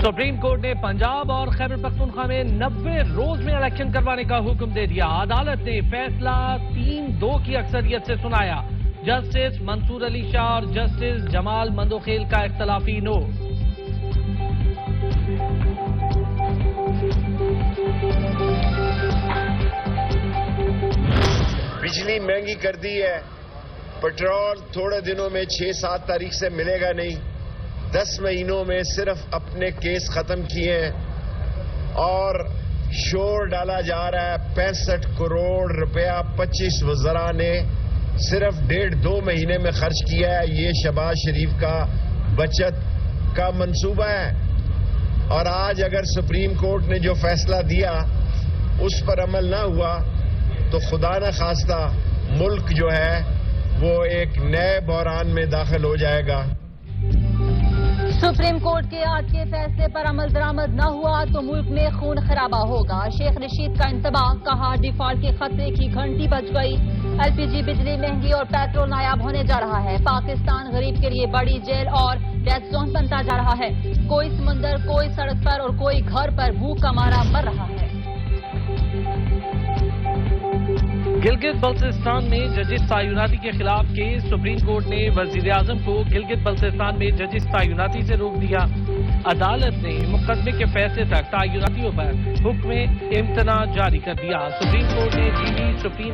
Supreme court ने पंजाब और खैबर पख्तूनख्वा में 90 रोज में इलेक्शन करवाने का हुक्म दे दिया। अदालत ने फैसला 3-2 की अक्सरियत से सुनाया। जस्टिस मंसूर अली शाह और जस्टिस जमाल मंदोखेल का इख्तलाफी नोट। बिजली महंगी कर दी है, पेट्रोल थोड़े दिनों में 6-7 तारीख से मिलेगा नहीं, 10 महीनों में सिर्फ अपने केस खत्म किए हैं और शोर डाला जा रहा है 65 करोड़ रुपया 25 वज़रा ने सिर्फ 1.5-2 महीने में खर्च किया है। ये शहबाज शरीफ का बचत का मंसूबा है। और आज अगर सुप्रीम कोर्ट ने जो फैसला दिया उस पर अमल ना हुआ तो खुदा न खास्ता मुल्क जो है वो एक नए बहरान में दाखिल हो जाएगा। सुप्रीम कोर्ट के आज के फैसले पर अमल दरामद न हुआ तो मुल्क में खून खराबा होगा। शेख रशीद का इंतबाह, कहा डिफॉल्ट के खतरे की घंटी बज गई। एलपीजी बिजली महंगी और पेट्रोल नायाब होने जा रहा है। पाकिस्तान गरीब के लिए बड़ी जेल और डेथ जोन बनता जा रहा है। कोई समुंदर, कोई सड़क पर और कोई घर पर भूख का मारा मर रहा है। गिलगित बल्तिस्तान में जजिस तयनाती के खिलाफ केस। सुप्रीम कोर्ट ने वजीर आजम को गिलगित बल्तिस्तान में जजिस तयनाती से रोक दिया। अदालत ने मुकदमे के फैसले तक तयनातियों पर हुक्म इम्तना जारी कर दिया। सुप्रीम कोर्ट ने जीबी सुप्रीम